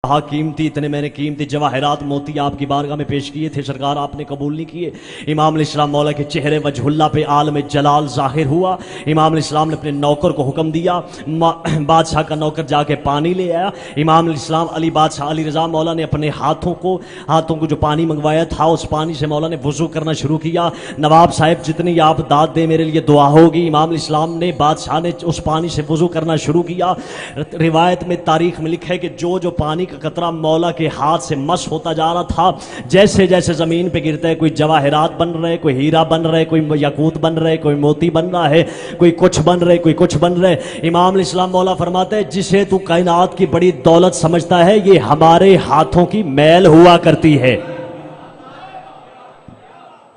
کہا قیمتی اتنے میں نے قیمتی جواہرات موتی آپ کی بارگاہ میں پیش کیے تھے، سرکار آپ نے قبول نہیں کیے۔ امام علیہ السلام مولا کے چہرے وجہ اللہ پہ عالم جلال ظاہر ہوا۔ امام علیہ السلام نے اپنے نوکر کو حکم دیا، بادشاہ کا نوکر جا کے پانی لے آیا۔ امام علیہ السلام علی بادشاہ علی رضا مولا نے اپنے ہاتھوں کو جو پانی منگوایا تھا اس پانی سے مولا نے وضو کرنا شروع کیا۔ نواب صاحب جتنی آپ داد دیں میرے لیے دعا ہوگی۔ امام علیہ السلام نے بادشاہ نے اس پانی سے وضو کرنا شروع کیا۔ روایت میں تاریخ میں لکھا ہے کہ جو پانی قطرہ مولا کے ہاتھ سے مس ہوتا جا رہا تھا، جیسے جیسے زمین پہ گرتا ہے کوئی جواہرات بن رہے، کوئی ہیرا بن رہے، کوئی یاقوت بن رہے، کوئی موتی بن رہا ہے، کوئی کچھ بن رہے، کوئی کچھ بن رہے۔ امام علیہ السلام مولا فرماتے ہیں جسے تو کائنات کی بڑی دولت سمجھتا ہے یہ ہمارے ہاتھوں کی میل ہوا کرتی ہے۔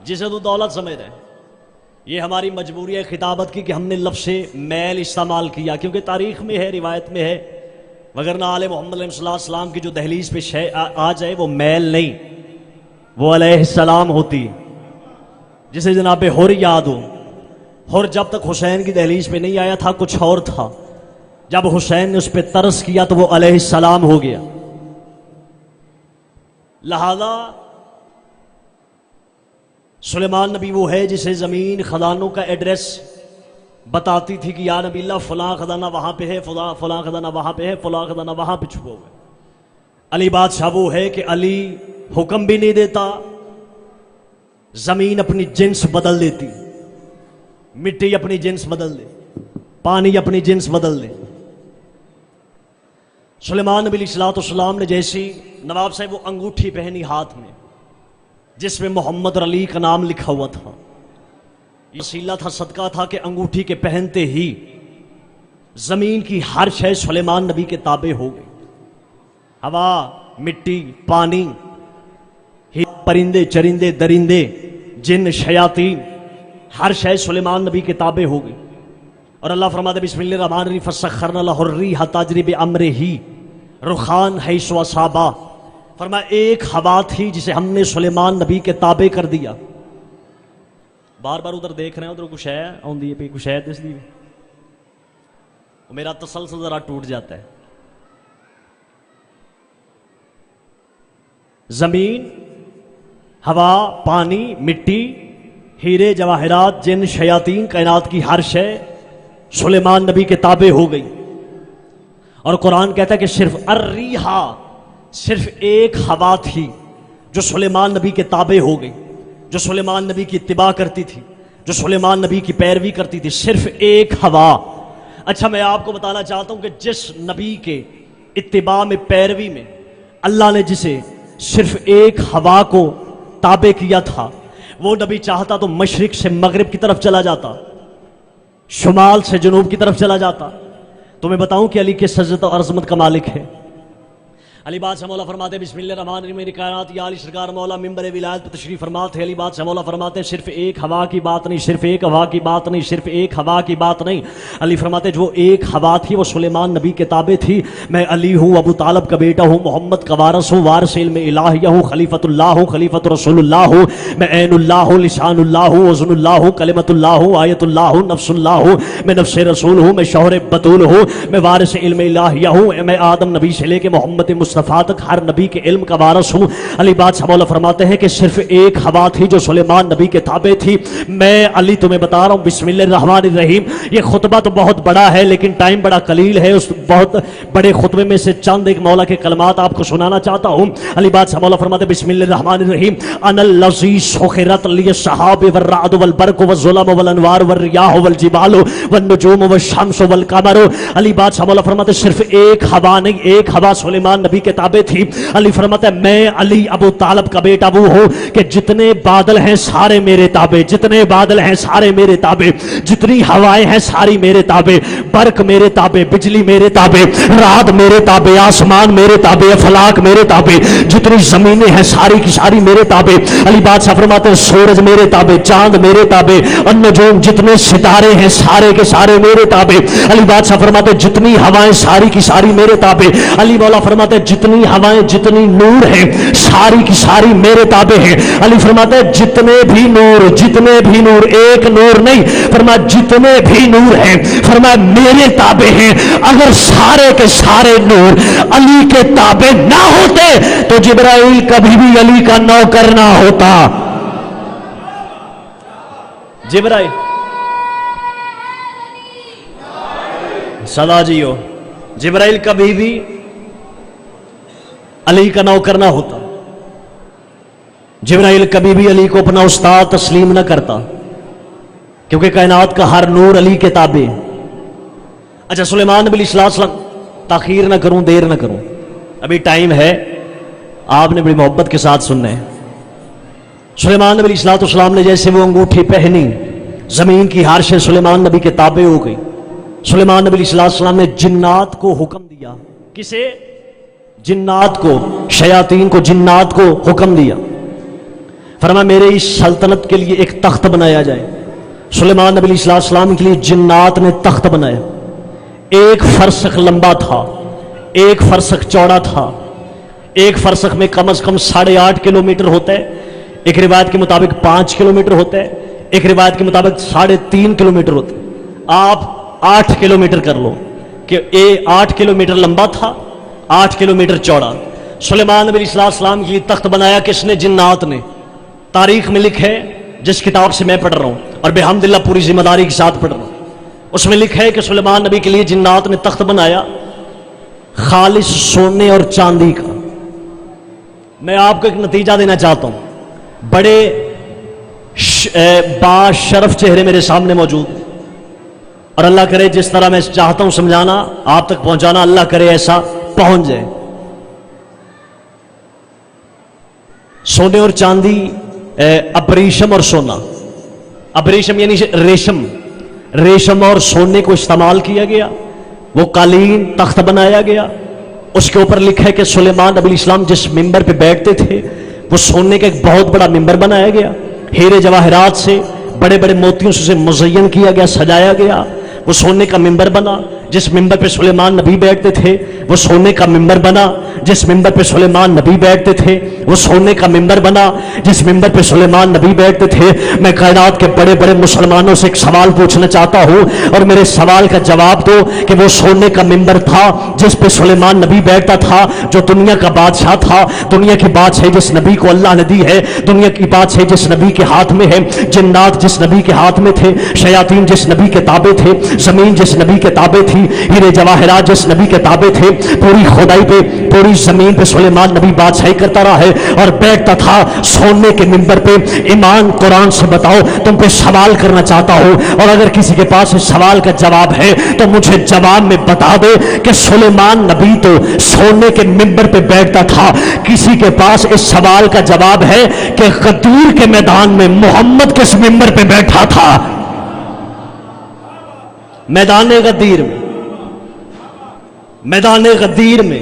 جسے تو دولت سمجھ رہے یہ ہماری مجبوری ہے خطابت کی کہ ہم نے لفظ میل استعمال کیا، کیونکہ تاریخ میں ہے، روایت میں ہے، وگرنہ آل محمد علیہ السلام کی جو دہلیز پہ آ جائے وہ میل نہیں، وہ علیہ السلام ہوتی۔ جسے جناب حر یاد ہو، حر جب تک حسین کی دہلیز پہ نہیں آیا تھا کچھ اور تھا، جب حسین نے اس پہ ترس کیا تو وہ علیہ السلام ہو گیا۔ لہذا سلیمان نبی وہ ہے جسے زمین خزانوں کا ایڈریس بتاتی تھی کہ یا نبی اللہ فلاں خزانہ وہاں پہ ہے، فلاں خزانہ وہاں پہ ہے، فلاں خزانہ وہاں پہ چھپا ہوا ہے۔ علی بادشاہ وہ ہے کہ علی حکم بھی نہیں دیتا، زمین اپنی جنس بدل دیتی، مٹی اپنی جنس بدل دے، پانی اپنی جنس بدل دے۔ سلیمان نبی علیہ السلام نے جیسی نواب صاحب وہ انگوٹھی پہنی ہاتھ میں جس میں محمد علی کا نام لکھا ہوا تھا، یہ وسیلہ تھا، صدقہ تھا کہ انگوٹھی کے پہنتے ہی زمین کی ہر شے سلیمان نبی کے تابع ہو گئی۔ ہوا، مٹی، پانی، پرندے، چرندے، درندے، جن، شیاطین، ہر شے سلیمان نبی کے تابع ہو گئی۔ اور اللہ فرماتے بسم اللہ الرحمن الرحیم فسخرنا لہ الریح تجری بامرہ رخان حیث اصابا، فرمایا ایک ہوا تھی جسے ہم نے سلیمان نبی کے تابع کر دیا۔ بار بار ادھر دیکھ رہے ہیں، ادھر کچھ ہے آندی پہ، کچھ ہے دس دی، میرا تسلسل ذرا ٹوٹ جاتا ہے۔ زمین، ہوا، پانی، مٹی، ہیرے، جواہرات، جن، شیاطین، کائنات کی ہر شے سلیمان نبی کے تابع ہو گئی۔ اور قرآن کہتا ہے کہ صرف الریحہ، صرف ایک ہوا تھی جو سلیمان نبی کے تابع ہو گئی، جو سلیمان نبی کی اتباع کرتی تھی، جو سلیمان نبی کی پیروی کرتی تھی، صرف ایک ہوا۔ اچھا میں آپ کو بتانا چاہتا ہوں کہ جس نبی کے اتباع میں، پیروی میں اللہ نے جسے صرف ایک ہوا کو تابع کیا تھا، وہ نبی چاہتا تو مشرق سے مغرب کی طرف چلا جاتا، شمال سے جنوب کی طرف چلا جاتا۔ تو میں بتاؤں کہ علی کس عزت اور عظمت کا مالک ہے۔ علی بادشاہ مولا فرماتے بسم اللہ الرحمن الرحیم، میری کائنات یا علی سرکار مولا منبر ولایت پر تشریف فرماتے ہیں۔ علی بادشاہ مولا فرماتے ہیں صرف ایک ہوا کی بات نہیں، صرف ایک ہوا کی بات نہیں، صرف ایک ہوا کی بات نہیں۔ علی فرماتے جو ایک ہوا تھی وہ سلیمان نبی کے تابع تھی۔ میں علی ہوں، ابو طالب کا بیٹا ہوں، محمد کا وارث ہوں، وارث علم الہیہ ہوں، خلیفۃ اللہ ہوں، خلیفۃ رسول اللہ ہوں، میں عین اللہ ہوں، لسان اللہ ہوں، وزن اللہ ہوں، کلمۃ اللہ ہوں، آیت اللہ ہوں، نفس اللہ ہوں، میں نفس رسول ہوں، میں شوہر بطول ہوں، میں وارث علم الہیہ ہوں، میں آدم نبی سے لے کے محمد مصطفیٰ تک ہر نبی کے علم کا وارث ہوں۔ علی بادشاہ مولا فرماتے ہیں کہ صرف ایک ہوا تھی جو سلیمان نبی کے تابع تھی۔ میں علی تمہیں بتا رہا ہوں بسم اللہ الرحمن الرحیم، یہ خطبہ تو بہت بڑا ہے لیکن ٹائم بڑا قلیل ہے، اس بہت بڑے خطبے میں سے چند ایک مولا کے کلمات آپ کو سنانا چاہتا ہوں۔ علی بادشاہ مولا فرماتے ہیں بسم اللہ الرحمن الرحیم، انا الذی سخرت لی السحاب والرعد والبرق والظلم والانوار والریاح والجبال والنجوم والشمس والقمر۔ علی بادشاہ مولا فرماتے ہیں صرف ایک ہوا نہیں، ایک ہوا سلیمان نبی کے تابع تھی۔ علی فرماتا ہے میں علی ابو طالب کا بیٹا وہ ہوں کہ جتنے بادل ہیں سارے میرے تابع، جتنے بادل ہیں سارے میرے تابع، جتنی ہوائیں ہیں ساری میرے تابع، برق میرے تابع، بجلی میرے تابع، رات میرے تابع، آسمان میرے تابع، افلاک میرے تابع، جتنی زمینیں ہیں ساری کی ساری میرے تابع۔ علی بادشاہ فرماتے ہیں سورج میرے تابع، چاند میرے تابع، النجوم جتنے ستارے ہیں سارے کے سارے میرے تابع۔ علی بادشاہ فرماتے ہیں جتنی ہوائیں ساری کی ساری میرے تابع۔ علی مولا فرماتے ہیں جتنی ہوائیں جتنی نور ہیں ساری کی ساری میرے تابع ہیں. علی فرماتا ہے جتنے بھی نور ایک نور نہیں، فرمایا جتنے بھی نور ہیں فرمایا میرے تابع ہیں. اگر سارے کے سارے نور علی کے تابع نہ ہوتے تو جبرائیل کبھی بھی علی کا نوکر نہ ہوتا. جبرائیل صدا جیو، جبرائیل کبھی بھی علی کا نوکر نہ ہوتا. جبرائیل کبھی بھی علی کو اپنا استاد تسلیم نہ کرتا، کیونکہ کائنات کا ہر نور علی کے تابع. اچھا سلیمان نبی علیہ السلام، تاخیر نہ کروں دیر نہ کروں، ابھی ٹائم ہے، آپ نے بڑی محبت کے ساتھ سننا ہے. سلیمان نبی علیہ السلام نے جیسے وہ انگوٹھی پہنی زمین کی ہارشیں سلیمان نبی کے تابع ہو گئی. سلیمان نبی علیہ السلام نے جنات کو حکم دیا. کسے؟ جنات کو، شیاطین کو، جنات کو حکم دیا. فرمایا میرے اس سلطنت کے لیے ایک تخت بنایا جائے. سلیمان نبی علیہ السلام کے لیے جنات نے تخت بنایا. 1 فرسخ لمبا تھا، 1 فرسخ چوڑا تھا. 1 فرسخ میں کم از کم 8.5 کلومیٹر ہوتا ہے، ایک روایت کے مطابق 5 کلومیٹر ہوتا ہے، ایک روایت کے مطابق 3.5 کلومیٹر ہوتا ہے. آپ 8 کلومیٹر کر لو کہ 8 کلومیٹر لمبا تھا، 8 کلومیٹر چوڑا. سلیمان نبی علیہ السلام کے لیے تخت بنایا کس نے؟ جنات نے. تاریخ میں لکھا ہے، جس کتاب سے میں پڑھ رہا ہوں اور بحمداللہ پوری ذمہ داری کے ساتھ پڑھ رہا ہوں، اس میں لکھا ہے کہ سلیمان نبی کے لیے جنات نے تخت بنایا خالص سونے اور چاندی کا. میں آپ کو ایک نتیجہ دینا چاہتا ہوں. بڑے باشرف چہرے میرے سامنے موجود ہیں، اور اللہ کرے جس طرح میں چاہتا ہوں سمجھانا آپ تک پہنچانا، اللہ کرے ایسا پہنچ جائے. سونے اور چاندی، ابریشم اور سونا. ابریشم یعنی ریشم اور سونے کو استعمال کیا گیا. وہ قالین تخت بنایا گیا، اس کے اوپر لکھا ہے کہ سلیمان نبی علیہ السلام جس ممبر پہ بیٹھتے تھے وہ سونے کا ایک بہت بڑا ممبر بنایا گیا، ہیرے جواہرات سے بڑے بڑے موتیوں سے مزین کیا گیا، سجایا گیا. وہ سونے کا ممبر بنا. جس ممبر پہ سلیمان نبی بیٹھتے تھے وہ سونے کا ممبر بنا. جس ممبر پہ سلیمان نبی بیٹھتے تھے وہ سونے کا ممبر بنا. جس ممبر پہ سلیمان نبی بیٹھتے تھے. میں کائنات کے بڑے بڑے مسلمانوں سے ایک سوال پوچھنا چاہتا ہوں اور میرے سوال کا جواب دو کہ وہ سونے کا ممبر تھا جس پہ سلیمان نبی بیٹھتا تھا، جو دنیا کا بادشاہ تھا، دنیا کی بادشاہی جس نبی کو اللہ نے دی ہے، دنیا کی بادشاہی جس نبی کے ہاتھ میں ہے، جنات جس نبی کے ہاتھ میں تھے، شیاطین جس نبی کے تابع تھے، زمین جس نبی کے تابع تھی، ہیرے جواہرات جس نبی کے تابع تھے. پوری خدائی پہ، پوری زمین پہ سلیمان نبی بادشاہی کرتا رہا ہے اور بیٹھتا تھا سونے کے منبر پہ. ایمان قرآن سے بتاؤ، تم پہ سوال کرنا چاہتا ہوں اور اگر کسی کے پاس اس سوال کا جواب ہے تو مجھے جواب میں بتا دے کہ سلیمان نبی تو سونے کے منبر پہ بیٹھتا تھا. کسی کے پاس اس سوال کا جواب ہے کہ غدیر کے میدان میں محمد کس منبر پہ بیٹھا تھا؟ میدان غدیر میں، میدان غدیر میں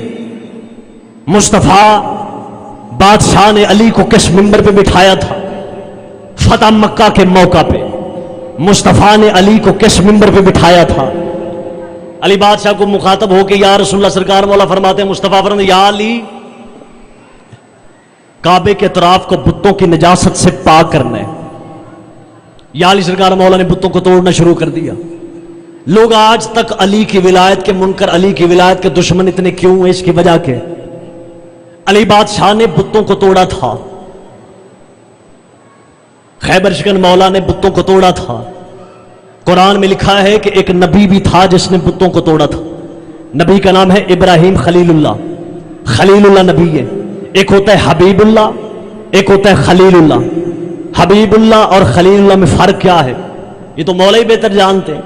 مصطفیٰ بادشاہ نے علی کو کس منبر پہ بٹھایا تھا؟ فتح مکہ کے موقع پہ مصطفیٰ نے علی کو کس منبر پہ بٹھایا تھا؟ علی بادشاہ کو مخاطب ہو کے یا رسول اللہ سرکار مولا فرماتے ہیں، مصطفیٰ فرماتے یا علی، کعبے کے اطراف کو بتوں کی نجاست سے پاک کرنا ہے. یا علی سرکار مولا نے بتوں کو توڑنا شروع کر دیا. لوگ آج تک علی کی ولایت کے منکر، علی کی ولایت کے دشمن اتنے کیوں ہیں؟ اس کی وجہ کے علی بادشاہ نے بتوں کو توڑا تھا. خیبر شکن مولا نے بتوں کو توڑا تھا. قرآن میں لکھا ہے کہ ایک نبی بھی تھا جس نے بتوں کو توڑا تھا. نبی کا نام ہے ابراہیم خلیل اللہ. خلیل اللہ نبی ہے. ایک ہوتا ہے حبیب اللہ، ایک ہوتا ہے خلیل اللہ. حبیب اللہ اور خلیل اللہ میں فرق کیا ہے یہ تو مولا ہی بہتر جانتے ہیں.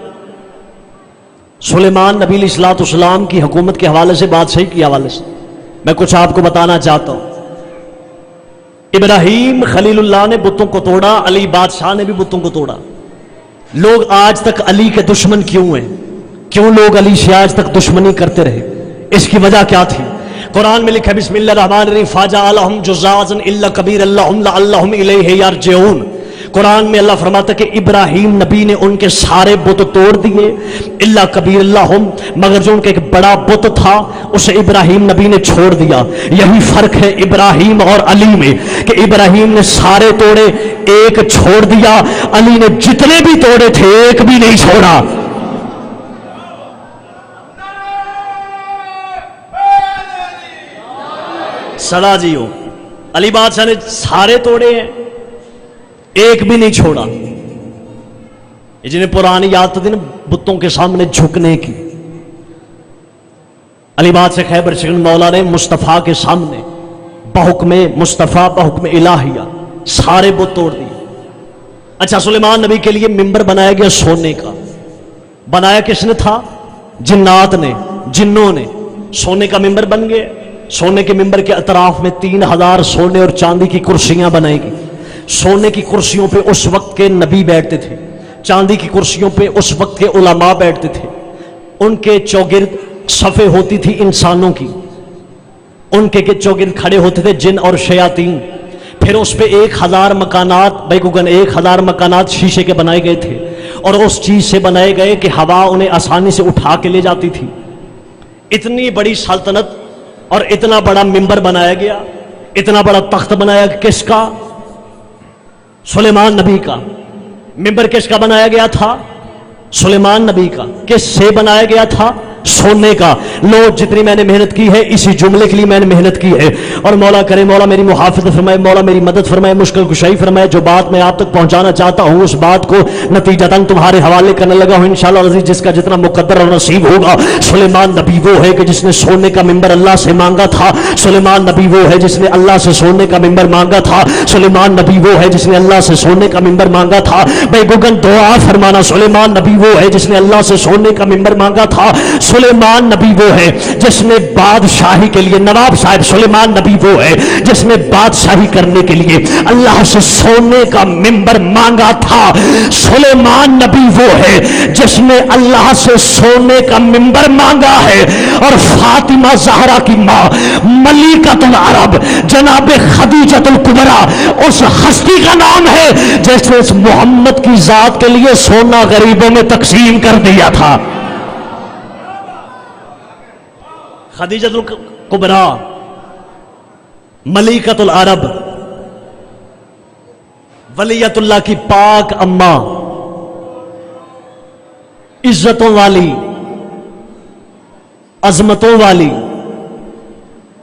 سلیمان نبی علیہ السلام کی حکومت کے حوالے سے، بادشاہی کے حوالے سے میں کچھ آپ کو بتانا چاہتا ہوں. ابراہیم خلیل اللہ نے بتوں کو توڑا، علی بادشاہ نے بھی بتوں کو توڑا. لوگ آج تک علی کے دشمن کیوں ہیں؟ کیوں لوگ علی سے آج تک دشمنی کرتے رہے؟ اس کی وجہ کیا تھی؟ قرآن میں لکھا بسم اللہ الرحمن الرحیم فجعلہم جزازا الا کبیرا لہم لعلہم الیہ یرجعون. قرآن میں اللہ فرماتا کہ ابراہیم نبی نے ان کے سارے بت توڑ دیے الا کبیر اللہم، مگر جو ان کا ایک بڑا بت تھا اسے ابراہیم نبی نے چھوڑ دیا۔ یہی فرق ہے ابراہیم اور علی میں کہ ابراہیم نے سارے توڑے، ایک چھوڑ دیا، علی نے جتنے بھی توڑے تھے ایک بھی نہیں چھوڑا۔ صدا جیو، علی بادشاہ نے سارے توڑے ہیں، ایک بھی نہیں چھوڑا۔ جنہیں پرانی عادت تھی نا بتوں کے سامنے جھکنے کی، علی بادشاہ خیبر شکن مولا نے مصطفیٰ کے سامنے بحکم مصطفیٰ بحکم الہیہ سارے بت توڑ دیے۔ اچھا، سلیمان نبی کے لیے ممبر بنایا گیا سونے کا، بنایا کس نے تھا؟ جنات نے، جنوں نے سونے کا ممبر بن گئے۔ سونے کے ممبر کے اطراف میں 3000 سونے اور چاندی کی کرسیاں بنائی گئی۔ سونے کی کرسیوں پہ اس وقت کے نبی بیٹھتے تھے، چاندی کی کرسیوں پہ اس وقت کے علماء بیٹھتے تھے۔ ان کے چوگرد صفیں ہوتی تھی انسانوں کی، ان کے چوگرد کھڑے ہوتے تھے جن اور شیاطین۔ پھر اس پہ 1000 مکانات، بھائی گگن 1000 مکانات شیشے کے بنائے گئے تھے، اور اس چیز سے بنائے گئے کہ ہوا انہیں آسانی سے اٹھا کے لے جاتی تھی۔ اتنی بڑی سلطنت اور اتنا بڑا ممبر بنایا گیا، اتنا بڑا تخت بنایا، کس کا؟ سلیمان نبی کا۔ ممبر کس کا بنایا گیا تھا؟ سلیمان نبی کا۔ کس سے بنایا گیا تھا؟ سونے کا۔ لو، جتنی میں نے محنت کی ہے اسی جملے کے لیے میں نے محنت کی ہے، اور مولا کرے مولا میری محافظت فرمائے، مولا میری مدد فرمائے، مشکل کشائی فرمائے۔ جو بات میں آپ تک پہنچانا چاہتا ہوں اس بات کو نتیجتاً تمہارے حوالے کرنے لگا ہوں انشاءاللہ العزیز، جس کا جتنا مقدر اور نصیب ہوگا۔ سلیمان نبی وہ ہے کہ جس نے سونے کا ممبر اللہ سے مانگا تھا۔ سلیمان نبی وہ ہے جس نے اللہ سے سونے کا ممبر مانگا تھا۔ سلیمان نبی وہ ہے جس نے اللہ سے سونے کا ممبر مانگا تھا۔ بھائی گگن دعا فرمانا، سلیمان نبی وہ ہے جس نے اللہ سے سونے کا ممبر مانگا تھا۔ سلیمان نبی وہ ہے جس نے بادشاہی کے لیے، نواب صاحب، سلیمان نبی وہ ہے جس نے بادشاہی کرنے کے لیے اللہ سے سونے کا ممبر مانگا تھا۔ سلیمان نبی وہ ہے جس نے اللہ سے سونے کا ممبر مانگا ہے، اور فاطمہ زہرا کی ماں ملکۃ العرب جناب خدیجۃ الکبریٰ اس ہستی کا نام ہے جس نے محمد کی ذات کے لیے سونا غریبوں میں تقسیم کر دیا تھا۔ خدیجۃ الکبریٰ، ملکۃ العرب، ولیت اللہ کی پاک اماں، عزتوں والی، عظمتوں والی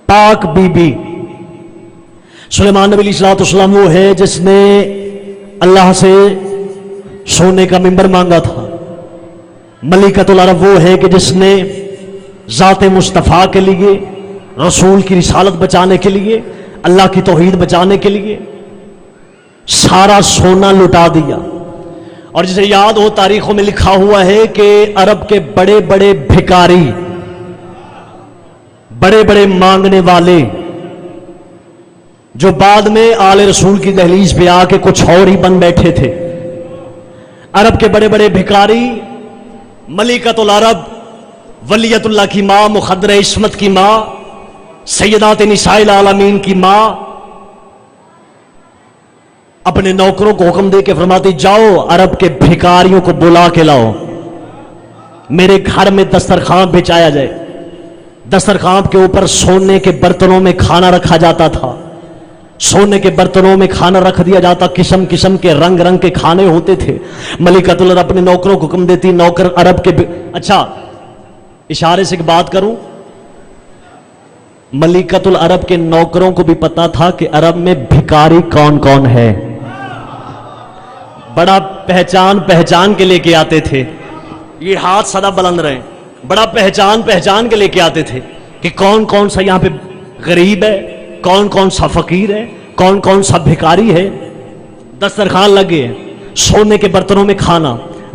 پاک بی بی سلیمان نبی علیہ السلام وہ ہے جس نے اللہ سے سونے کا ممبر مانگا تھا۔ ملکۃ العرب وہ ہے کہ جس نے ذات مصطفیٰ کے لیے، رسول کی رسالت بچانے کے لیے، اللہ کی توحید بچانے کے لیے سارا سونا لٹا دیا۔ اور جسے یاد ہو، تاریخوں میں لکھا ہوا ہے کہ عرب کے بڑے بڑے بھکاری، بڑے بڑے مانگنے والے، جو بعد میں آل رسول کی دہلیز پہ آ کے کچھ اور ہی بن بیٹھے تھے، عرب کے بڑے بڑے بھکاری، ملکۃ العرب، ولیت اللہ کی ماں، مخدر عصمت کی ماں، سیدات نساء العالمین کی ماں، اپنے نوکروں کو حکم دے کے فرماتی، جاؤ عرب کے بھکاریوں کو بلا کے لاؤ، میرے گھر میں دسترخوان بچھایا جائے۔ دسترخوان کے اوپر سونے کے برتنوں میں کھانا رکھا جاتا تھا، سونے کے برتنوں میں کھانا رکھ دیا جاتا، قسم قسم کے رنگ رنگ کے کھانے ہوتے تھے۔ ملکۃ العرب اپنے نوکروں کو حکم دیتی، نوکر عرب کے اچھا اشارے سے ایک بات کروں، ملکۃ العرب کے نوکروں کو بھی پتا تھا کہ عرب میں بھکاری کون کون ہے، بڑا پہچان کے لے کے آتے تھے، یہ ہاتھ سدا بلند رہے، بڑا پہچان کے لے کے آتے تھے کہ کون کون سا یہاں پہ غریب ہے، کون کون سا فقیر ہے، کون کون سا بھکاری ہے۔ دسترخوان لگے، سونے کے برتنوں میں کھانا،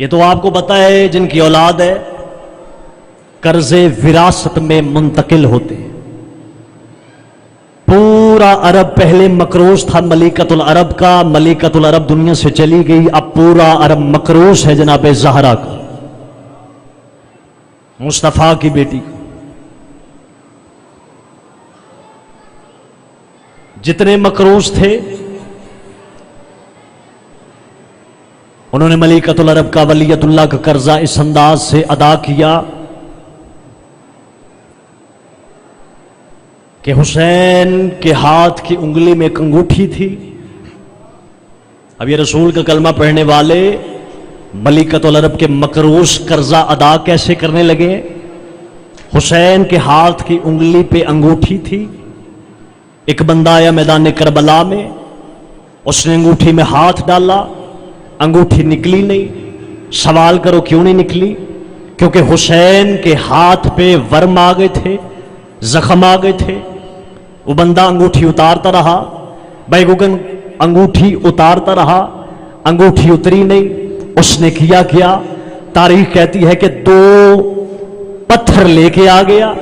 یہ تو آپ کو پتا ہے جن کی اولاد ہے قرض وراثت میں منتقل ہوتے ہیں. پورا عرب پہلے مقروض تھا ملکۃ العرب کا، ملکۃ العرب دنیا سے چلی گئی، اب پورا عرب مقروض ہے جناب زہرا کا، مصطفیٰ کی بیٹی کا. جتنے مقروض تھے انہوں نے ملکۃ العرب کا، ولیت اللہ کا قرضہ اس انداز سے ادا کیا کہ حسین کے ہاتھ کی انگلی میں ایک انگوٹھی تھی. اب یہ رسول کا کلمہ پڑھنے والے ملکۃ العرب کے مقروض قرضہ ادا کیسے کرنے لگے؟ حسین کے ہاتھ کی انگلی پہ انگوٹھی تھی. ایک بندہ آیا میدان کربلا میں، اس نے انگوٹھی میں ہاتھ ڈالا، انگوٹھی نکلی نہیں. سوال کرو کیوں نہیں نکلی؟ کیونکہ حسین کے ہاتھ پہ ورم آ گئے تھے، زخم آ گئے تھے. وہ بندہ انگوٹھی اتارتا رہا، بھائی گگن انگوٹھی اتارتا رہا، انگوٹھی اتری نہیں. اس نے کیا کیا؟ تاریخ کہتی ہے کہ 2 پتھر لے کے آ گیا،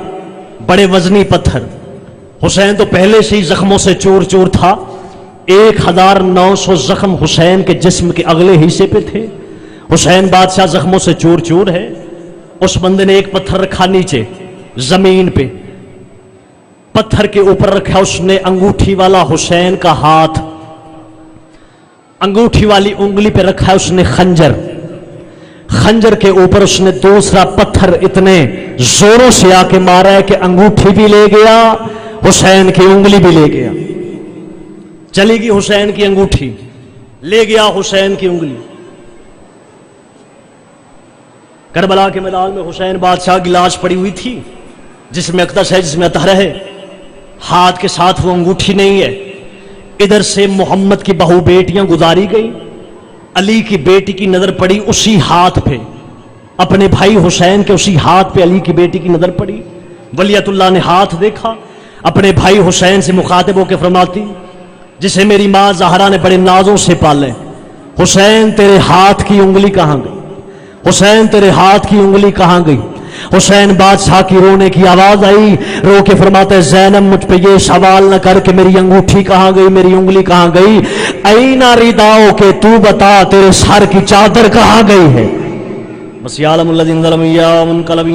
بڑے وزنی پتھر. حسین تو پہلے سے ہی زخموں سے چور چور تھا. 1900 زخم حسین کے جسم کے اگلے حصے پہ تھے. حسین بادشاہ زخموں سے چور چور ہے. اس بندے نے ایک پتھر رکھا نیچے زمین پہ، پتھر کے اوپر رکھا اس نے انگوٹھی والا حسین کا ہاتھ، انگوٹھی والی انگلی پہ رکھا اس نے خنجر، خنجر کے اوپر اس نے دوسرا پتھر اتنے زوروں سے آ کے مارا ہے کہ انگوٹھی بھی لے گیا، حسین کی انگلی بھی لے گیا. چلی گئی حسین کی انگوٹھی، لے گیا حسین کی انگلی. کربلا کے میدان میں حسین بادشاہ کی لاش پڑی ہوئی تھی، جس میں اقدس ہے، جس میں اطہر ہے، ہاتھ کے ساتھ وہ انگوٹھی نہیں ہے. ادھر سے محمد کی بہو بیٹیاں گزاری گئی، علی کی بیٹی کی نظر پڑی اسی ہاتھ پہ، اپنے بھائی حسین کے اسی ہاتھ پہ علی کی بیٹی کی نظر پڑی. ولیت اللہ نے ہاتھ دیکھا، اپنے بھائی حسین سے مخاطب ہو کے فرماتی، جسے میری ماں زہرا نے بڑے نازوں سے پالے، حسین تیرے ہاتھ کی انگلی کہاں گئی؟ حسین تیرے ہاتھ کی انگلی کہاں گئی؟ حسین بادشاہ کی رونے کی آواز آئی، رو کے فرماتے زینب مجھ پہ یہ سوال نہ کر کہ میری انگوٹھی کہاں گئی، میری انگلی کہاں گئی، این رداؤ کہ تو بتا تیرے سر کی چادر کہاں گئی ہے. بس یعلم الذین ظلموا یا منقلب